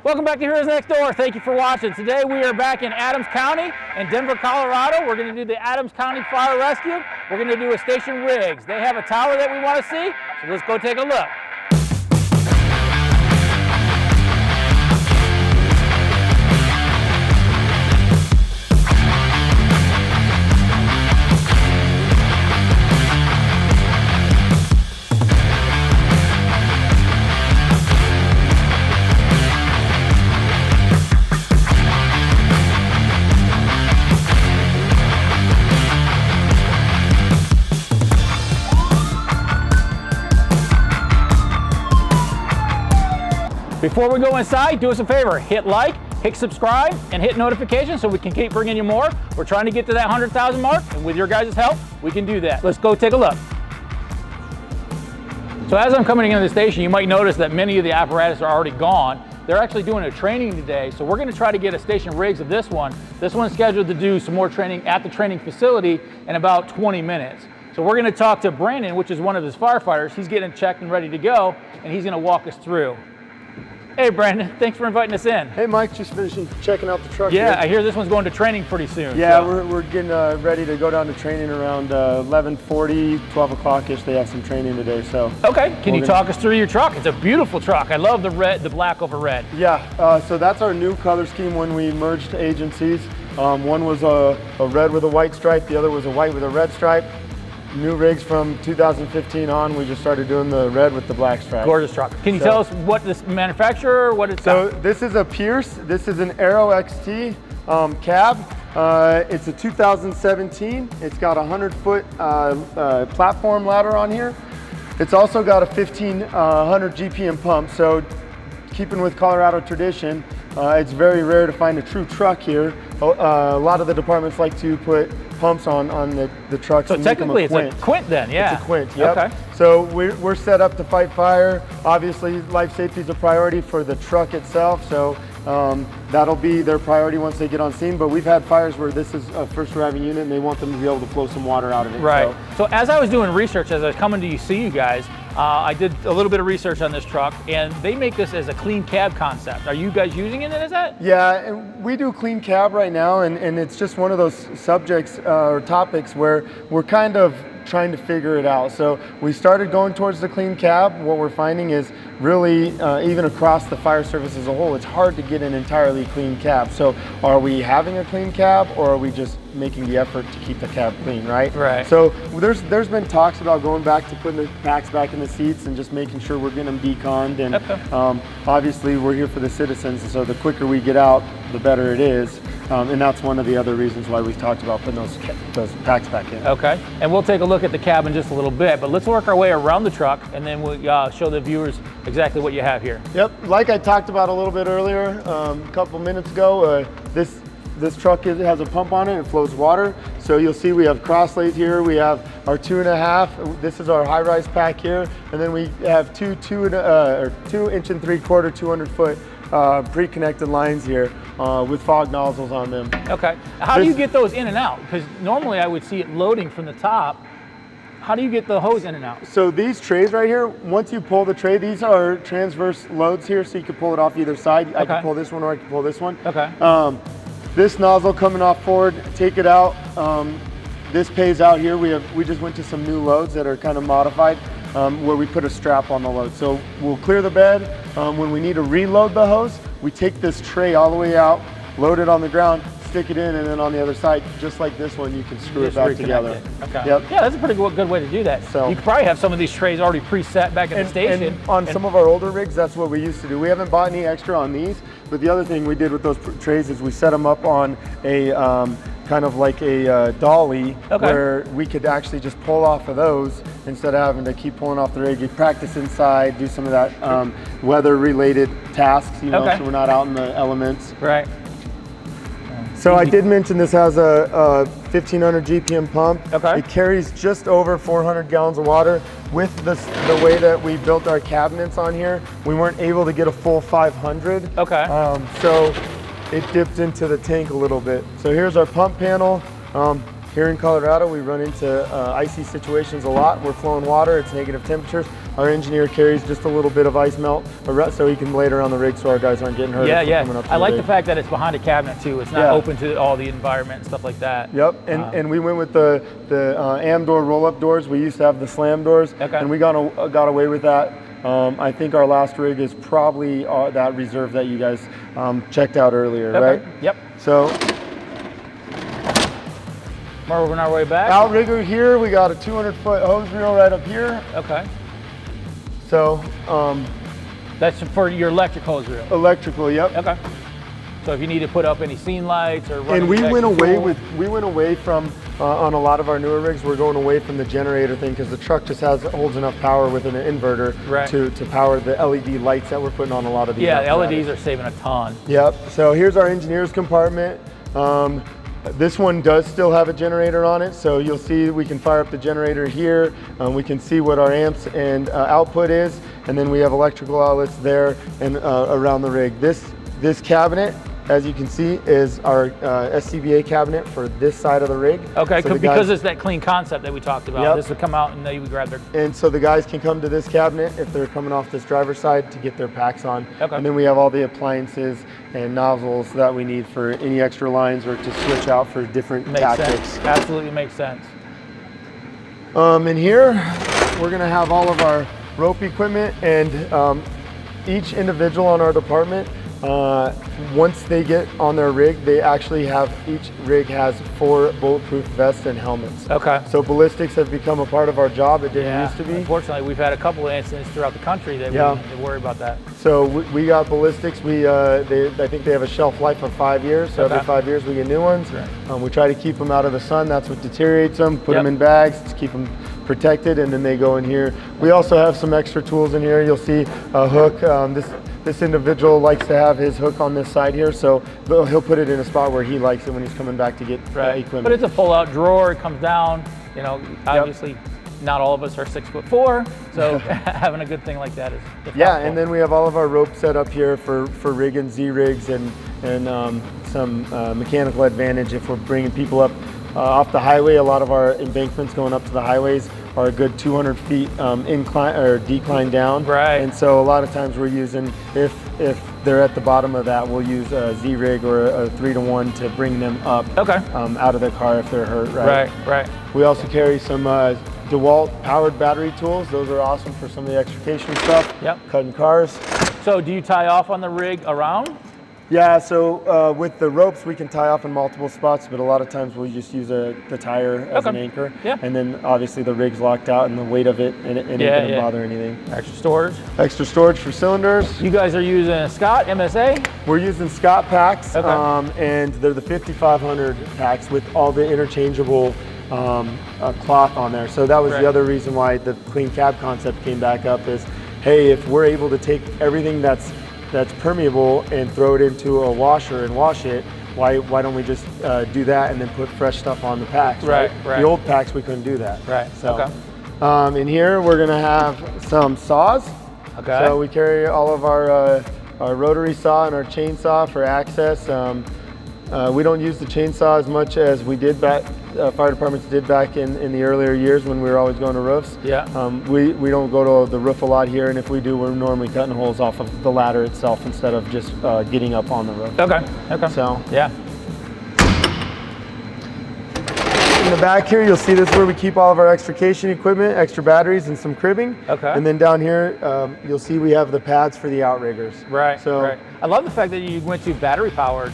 Welcome back to Heroes Next Door. Thank you for watching. Today we are back in Adams County in Denver, Colorado. We're going to do the Adams County Fire Rescue. We're going to do a station rigs. They have a tower that we want to see, so let's go take a look. Before we go inside, do us a favor, hit like, hit subscribe, and hit notifications so we can keep bringing you more. We're trying to get to that 100,000 mark, and with your guys' help, we can do that. Let's go take a look. So as I'm coming into the station, you might notice that many of the apparatus are already gone. They're actually doing a training today, so we're gonna try to get a station rigs of this one. This one's scheduled to do some more training at the training facility in about 20 minutes. So we're gonna talk to Brandon, which is one of his firefighters. He's getting checked and ready to go, and he's gonna walk us through. Hey Brandon, thanks for inviting us in. Hey Mike, just finishing checking out the truck. Yeah, here. I hear this one's going to training pretty soon. Yeah, so. we're getting ready to go down to training around 11:40, 12 o'clock-ish. They have some training today, so. Okay, can you talk us through your truck? It's a beautiful truck. I love the red, the black over red. Yeah, so that's our new color scheme when we merged agencies. One was a red with a white stripe, the other was a white with a red stripe. New rigs from 2015 on, we just started doing the red with the black stripe. Gorgeous truck. Can you tell us what this manufacturer, what it's So this is a Pierce. This is an Aero XT cab. It's a 2017. It's got a 100-foot platform ladder on here. It's also got a 1500 GPM pump. So keeping with Colorado tradition, it's very rare to find a true truck here. A lot of the departments like to put pumps on the trucks. So technically it's a Quint then, yeah. It's a Quint, yep. Okay. So we're set up to fight fire. Obviously life safety is a priority for the truck itself, so that'll be their priority once they get on scene. But we've had fires where this is a first arriving unit and they want them to be able to flow some water out of it. Right. So as I was doing research, as I was coming to see you guys, I did a little bit of research on this truck, and they make this as a clean cab concept. Are you guys using it as that? Yeah, and we do clean cab right now, and it's just one of those subjects or topics where we're kind of trying to figure it out. So we started going towards the clean cab. What we're finding is really, even across the fire service as a whole, it's hard to get an entirely clean cab. So are we having a clean cab, or are we just making the effort to keep the cab clean, right? Right. So there's been talks about going back to putting the packs back in the seats and just making sure we're getting them deconned. And obviously we're here for the citizens, and so the quicker we get out, the better it is. And that's one of the other reasons why we talked about putting those packs back in. Okay, and we'll take a look at the cab in just a little bit, but let's work our way around the truck, and then we'll show the viewers exactly what you have here. Yep, like I talked about a little bit earlier, a couple minutes ago, this truck has a pump on it. It flows water. So you'll see we have cross lays here. We have our 2.5. This is our high-rise pack here, and then we have 2 inch and 3/4, 200-foot pre-connected lines here with fog nozzles on them. Okay. How do you get those in and out? Because normally I would see it loading from the top. How do you get the hose in and out? So these trays right here, once you pull the tray, these are transverse loads here, so you can pull it off either side. I can pull this one or I can pull this one. Okay. This nozzle coming off forward, take it out. This pays out here. We just went to some new loads that are kind of modified, where we put a strap on the load. So we'll clear the bed. When we need to reload the hose, we take this tray all the way out, load it on the ground, stick it in, and then on the other side, just like this one, you can screw it back together. Okay. Yep. Yeah, that's a pretty good way to do that. So you could probably have some of these trays already preset back in the station. And on some of our older rigs, that's what we used to do. We haven't bought any extra on these, but the other thing we did with those trays is we set them up on a kind of like a dolly, where we could actually just pull off of those instead of having to keep pulling off the rig. You practice inside, do some of that weather-related tasks, you know, so we're not out in the elements. Right. So I did mention this has a 1500 GPM pump. Okay. It carries just over 400 gallons of water. With the way that we built our cabinets on here, we weren't able to get a full 500. Okay. So it dipped into the tank a little bit. So here's our pump panel. Here in Colorado, we run into icy situations a lot. We're flowing water, it's negative temperatures. our engineer carries just a little bit of ice melt so he can lay it around the rig so our guys aren't getting hurt. Yeah. Coming up to I like rig. the fact that it's behind a cabinet too. It's not open to all the environment and stuff like that. Yep, and we went with the AM door roll-up doors. We used to have the slam doors, and we got away with that. I think our last rig is probably that reserve that you guys checked out earlier, right? Yep. So we're moving our way back. Outrigger here, we got a 200-foot hose reel right up here. Okay. So that's for your electric hose reel. Electrical, yep. Okay. So if you need to put up any scene lights or and we went away from on a lot of our newer rigs, we're going away from the generator thing because the truck just holds enough power with an inverter to power the LED lights that we're putting on a lot of these. Yeah, the LEDs are saving a ton. Yep. So here's our engineer's compartment. This one does still have a generator on it, so you'll see we can fire up the generator here. We can see what our amps and output is, and then we have electrical outlets there and around the rig. This cabinet, as you can see, is our SCBA cabinet for this side of the rig. Okay, so because it's that clean concept that we talked about. This will come out and they would grab their... And so the guys can come to this cabinet if they're coming off this driver's side to get their packs on. Okay. And then we have all the appliances and nozzles that we need for any extra lines or to switch out for different tactics. Sense. Absolutely makes sense. In here, we're gonna have all of our rope equipment, and each individual on our department, once they get on their rig, they actually each rig has 4 bulletproof vests and helmets. Okay. So ballistics have become a part of our job. It didn't used to be. Unfortunately, we've had a couple of incidents throughout the country that we worry about that. So we got ballistics. I think they have a shelf life of 5 years. So every 5 years we get new ones. Right. We try to keep them out of the sun. That's what deteriorates them. Put them in bags to keep them protected, and then they go in here. We also have some extra tools in here. You'll see a hook. This individual likes to have his hook on this side here, so he'll put it in a spot where he likes it when he's coming back to get equipment. But it's a pull-out drawer. It comes down. You know, obviously, not all of us are 6'4", so having a good thing like that is helpful. And then we have all of our rope set up here for rig and Z rigs and some mechanical advantage if we're bringing people up off the highway. A lot of our embankments going up to the highways are a good 200 feet incline or decline down. Right. And so a lot of times we're using, if they're at the bottom of that, we'll use a Z rig or a 3-to-1 to bring them up out of the car if they're hurt. Right. We also carry some DeWalt powered battery tools. Those are awesome for some of the extrication stuff. Cutting cars. So do you tie off on the rig around? Yeah, so with the ropes we can tie off in multiple spots, but a lot of times we'll just use the tire as an anchor. And then obviously the rig's locked out and the weight of it, and it doesn't bother anything. Extra storage? Extra storage for cylinders. You guys are using Scott MSA? We're using Scott packs, and they're the 5500 packs with all the interchangeable cloth on there. So that was the other reason why the clean cab concept came back up is, hey, if we're able to take everything that's permeable and throw it into a washer and wash it, why don't we just do that and then put fresh stuff on the packs? Right. The old packs we couldn't do that. Right. So in here we're gonna have some saws. Okay. So we carry all of our rotary saw and our chainsaw for access. We don't use the chainsaw as much as we did fire departments did back in the earlier years when we were always going to roofs. We don't go to the roof a lot here, and if we do, we're normally cutting holes off of the ladder itself instead of just getting up on the roof. Okay. So in the back here, you'll see this is where we keep all of our extrication equipment, extra batteries, and some cribbing. And then down here, you'll see we have the pads for the outriggers. So I love the fact that you went to battery-powered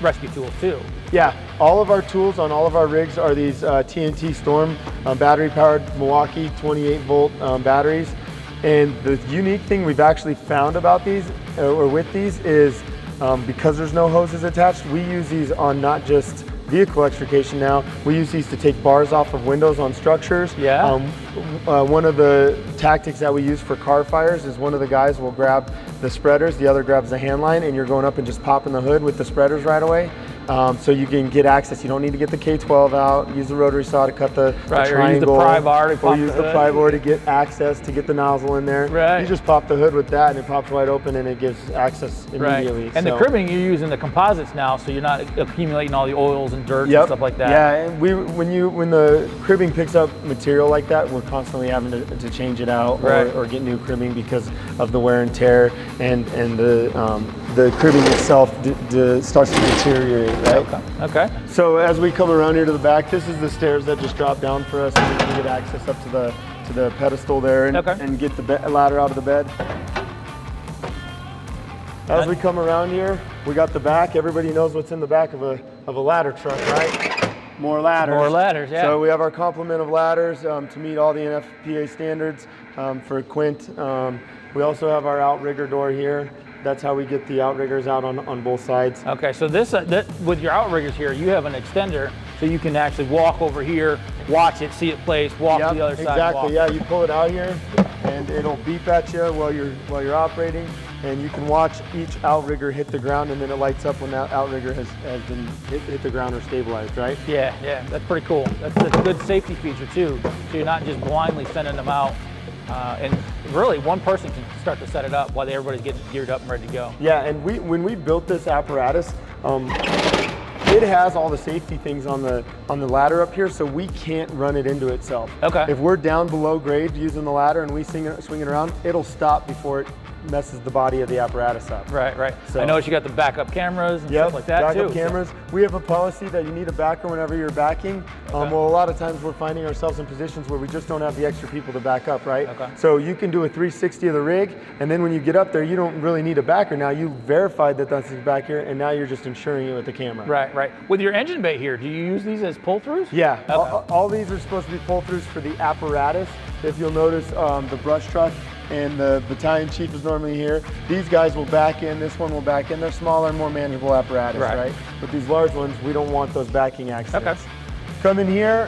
rescue tools too. Yeah, all of our tools on all of our rigs are these TNT Storm battery-powered Milwaukee 28-volt batteries. And the unique thing we've actually found about these, or with these, is because there's no hoses attached, we use these on not just vehicle extrication now, we use these to take bars off of windows on structures. One of the tactics that we use for car fires is one of the guys will grab the spreaders, the other grabs the hand line, and you're going up and just popping the hood with the spreaders right away. So you can get access. You don't need to get the K12 out, use the rotary saw to cut the triangle. Or use the pry bar to pop or use the pry bar to get access, to get the nozzle in there. Right. You just pop the hood with that and it pops wide open and it gives access immediately. Right. And the cribbing, you're using the composites now, so you're not accumulating all the oils and dirt and stuff like that. Yeah, and when the cribbing picks up material like that, we're constantly having to change it out or get new cribbing because of the wear and tear, and the cribbing itself starts to deteriorate, right? Okay. So as we come around here to the back, this is the stairs that just drop down for us, and we can get access up to the pedestal there and get the ladder out of the bed. As we come around here, we got the back. Everybody knows what's in the back of a ladder truck, right? More ladders. More ladders, yeah. So we have our complement of ladders to meet all the NFPA standards for Quint. We also have our outrigger door here. That's how we get the outriggers out on both sides. Okay, so this with your outriggers here, you have an extender, so you can actually walk over here, watch it, see it placed, walk to the other side. Exactly. Yeah, you pull it out here, and it'll beep at you while you're operating, and you can watch each outrigger hit the ground, and then it lights up when that outrigger has been hit the ground or stabilized, right? Yeah, that's pretty cool. That's a good safety feature too. So you're not just blindly sending them out. And really, one person can start to set it up while everybody's getting geared up and ready to go. Yeah, and when we built this apparatus, it has all the safety things on the ladder up here, so we can't run it into itself. Okay. If we're down below grade using the ladder and we swing it around, it'll stop before it messes the body of the apparatus up. Right. So, I noticed you got the backup cameras and stuff like that backup too. Cameras. We have a policy that you need a backer whenever you're backing. Well, a lot of times we're finding ourselves in positions where we just don't have the extra people to back up, right? Okay. So you can do a 360 of the rig, and then when you get up there, you don't really need a backer. Now you verified that that's back here, and now you're just ensuring it with the camera. Right. With your engine bay here, do you use these as pull-throughs? Yeah, okay. All these are supposed to be pull-throughs for the apparatus. If you'll notice, the brush truck and the battalion chief is normally here. These guys will back in, this one will back in. They're smaller, more manageable apparatus, right? But these large ones, we don't want those backing accidents. Okay. Come in here,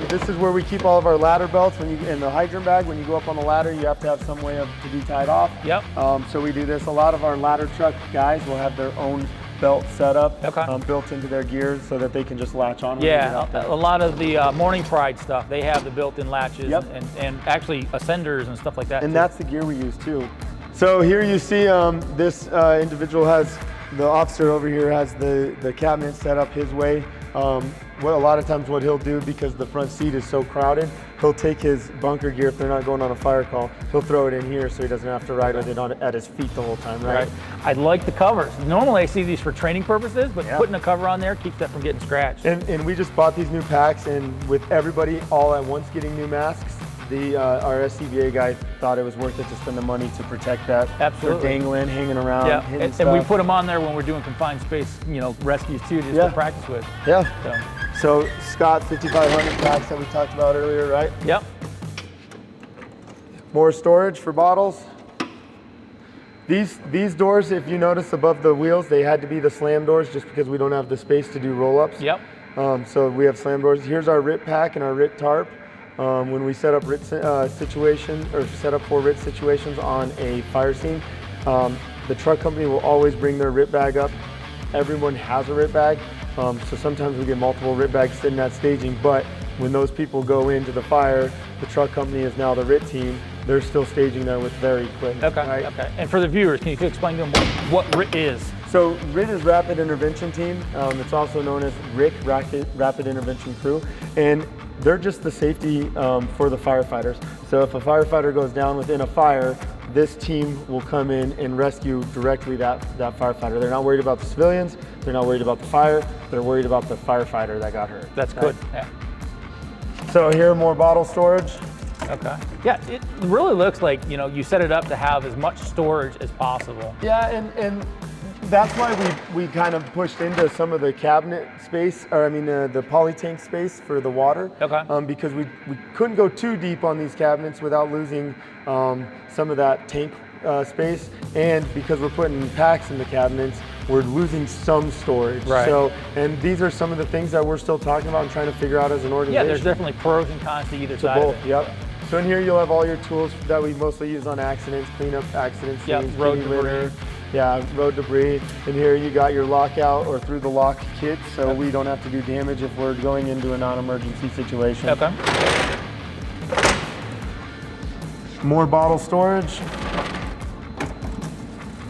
this is where we keep all of our ladder belts. In the hydrant bag, when you go up on the ladder, you have to have some way to be tied off. Yep. So we do this. A lot of our ladder truck guys will have their own belt set up, built into their gears so that they can just latch on. Yeah, a lot of the Morning Pride stuff, they have the built-in latches and actually ascenders and stuff like that. And that's the gear we use too. So here you see this individual has, the officer over here has the cabinet set up his way. A lot of times what he'll do, because the front seat is so crowded, he'll take his bunker gear, if they're not going on a fire call, he'll throw it in here so he doesn't have to ride with it at his feet the whole time, right? I like the covers. Normally I see these for training purposes, but putting a cover on there keeps that from getting scratched. And we just bought these new packs, and with everybody all at once getting new masks, our SCBA guy thought it was worth it to spend the money to protect that. Absolutely. They're dangling, hanging around, hitting stuff. And we put them on there when we're doing confined space, rescues too, just to practice with. Yeah. So Scott 5500 packs that we talked about earlier, right? Yep. More storage for bottles. These doors, if you notice above the wheels, they had to be the slam doors just because we don't have the space to do roll-ups. Yep. So we have slam doors. Here's our RIT pack and our RIT tarp. When we set up RIT set up for RIT situations on a fire scene, the truck company will always bring their RIT bag up. Everyone has a RIT bag, so sometimes we get multiple RIT bags sitting at staging, but when those people go into the fire, the truck company is now the RIT team. They're still staging there with their equipment. Okay. And for the viewers, can you explain to them what RIT is? So RIT is Rapid Intervention Team. It's also known as RIC, Rapid Intervention Crew, and they're just the safety for the firefighters. So if a firefighter goes down within a fire, this team will come in and rescue directly that firefighter. They're not worried about the civilians, they're not worried about the fire, they're worried about the firefighter that got hurt. That's good. Yeah. So here, more bottle storage. Okay. Yeah, it really looks like, you set it up to have as much storage as possible. Yeah, and that's why we kind of pushed into some of the cabinet space, or the poly tank space for the water. Okay. Because we couldn't go too deep on these cabinets without losing some of that tank space, and because we're putting packs in the cabinets, we're losing some storage. Right. So, and these are some of the things that we're still talking about and trying to figure out as an organization. Yeah, there's definitely pros and cons to either side both. of it. Yep. So in here you'll have all your tools that we mostly use on accidents, cleanup accidents, road debris. Yeah, road debris. And here you got your lockout or through the lock kit, so we don't have to do damage if we're going into a non-emergency situation. Okay. More bottle storage.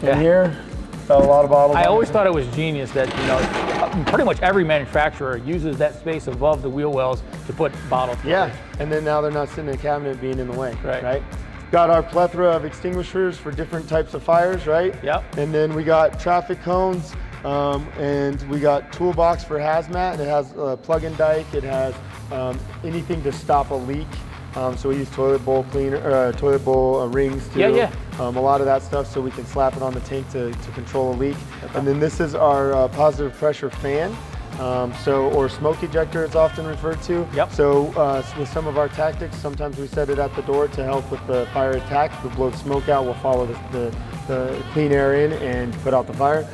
Yeah. In here, got a lot of bottles. I always thought it was genius that, you know, pretty much every manufacturer uses that space above the wheel wells to put bottles. Yeah, and then now they're not sitting in a cabinet being in the way, Right. right? Got our plethora of extinguishers for different types of fires, right? Yep. And then we got traffic cones, and we got toolbox for hazmat. It has a plug-in dike. It has anything to stop a leak. So we use toilet bowl cleaner, toilet bowl rings too. Yeah. A lot of that stuff, so we can slap it on the tank to control a leak. Okay. And then this is our positive pressure fan. Or smoke ejector, it's often referred to. Yep. So with some of our tactics, sometimes we set it at the door to help with the fire attack. We'll blow the smoke out, we'll follow the clean air in and put out the fire.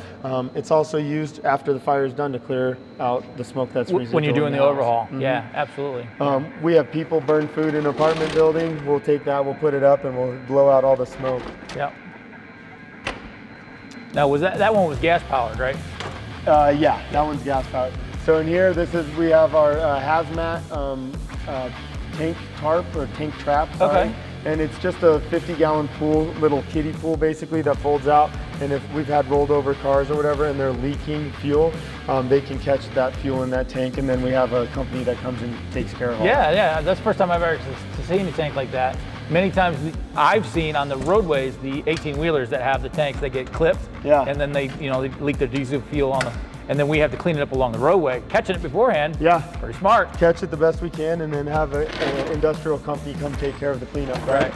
It's also used after the fire is done to clear out the smoke that's residual. When you're doing the overhaul. Mm-hmm. Yeah, absolutely. We have people burn food in an apartment building. We'll take that, we'll put it up, and we'll blow out all the smoke. Yep. Now, that one was gas powered, right? Yeah, that one's gas powered. So in here, we have our hazmat tank tarp or tank trap. Sorry. Okay. And it's just a 50-gallon pool, little kiddie pool basically that folds out. And if we've had rolled over cars or whatever and they're leaking fuel, they can catch that fuel in that tank. And then we have a company that comes and takes care of all that. Yeah, that's the first time I've ever seen a tank like that. Many times I've seen on the roadways the 18-wheelers that have the tanks, they get clipped, and then they leak their diesel fuel on them, and then we have to clean it up along the roadway. Catching it beforehand, pretty smart. Catch it the best we can, and then have an industrial company come take care of the cleanup. Right.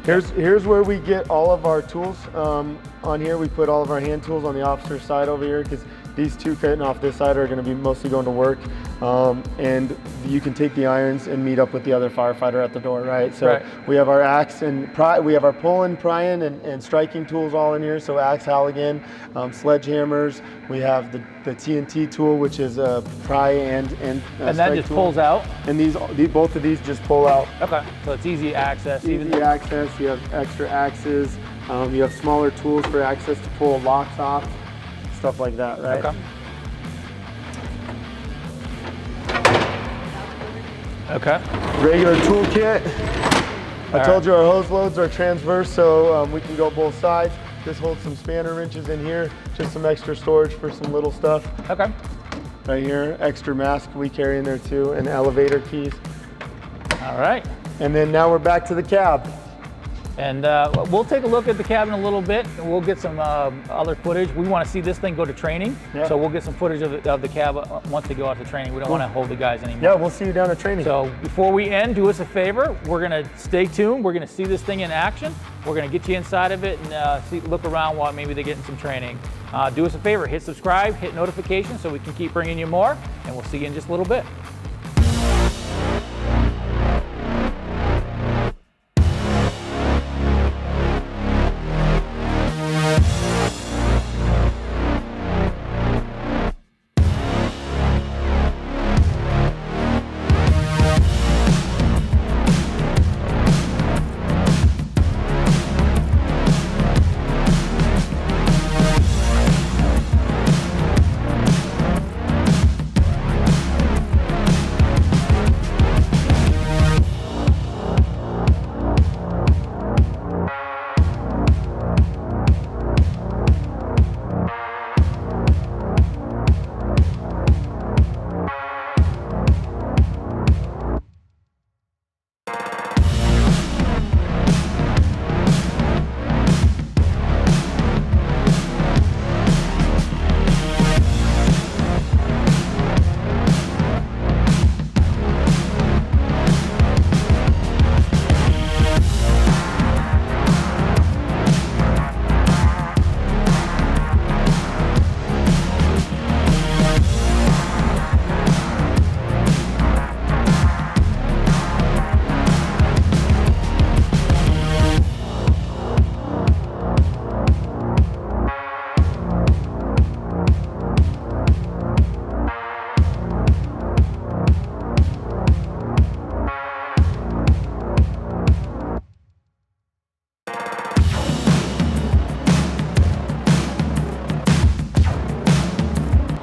Here's where we get all of our tools. On here, we put all of our hand tools on the officer's side over here, because these two cutting off this side are going to be mostly going to work. And you can take the irons and meet up with the other firefighter at the door, right? So we have our axe and we have our pulling, prying, and striking tools all in here. So axe, halligan, sledgehammers. We have the TNT tool, which is a pry and that just pulls out. And both of these just pull out. Okay, so it's easy access. Easy access. You have extra axes. You have smaller tools for access to pull locks off, stuff like that, right? Okay. Regular toolkit. I told you our hose loads are transverse, so we can go both sides. This holds some spanner wrenches in here, just some extra storage for some little stuff. Okay. Right here, extra mask we carry in there too, and elevator keys. All right. And then now we're back to the cab. And we'll take a look at the cabin a little bit, and we'll get some other footage. We want to see this thing go to training, so we'll get some footage of the cab once they go out to training. We don't want to hold the guys anymore. Yeah, we'll see you down at training. So before we end, do us a favor. We're going to stay tuned. We're going to see this thing in action. We're going to get you inside of it and look around while maybe they're getting some training. Do us a favor, hit subscribe, hit notifications so we can keep bringing you more, and we'll see you in just a little bit.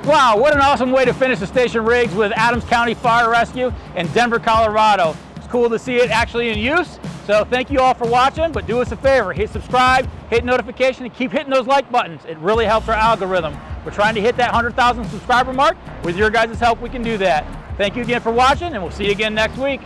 Wow, what an awesome way to finish the station rigs with Adams County Fire Rescue in Denver, Colorado. It's cool to see it actually in use. So thank you all for watching, but do us a favor, hit subscribe, hit notification, and keep hitting those like buttons. It really helps our algorithm. We're trying to hit that 100,000 subscriber mark. With your guys' help, we can do that. Thank you again for watching, and we'll see you again next week.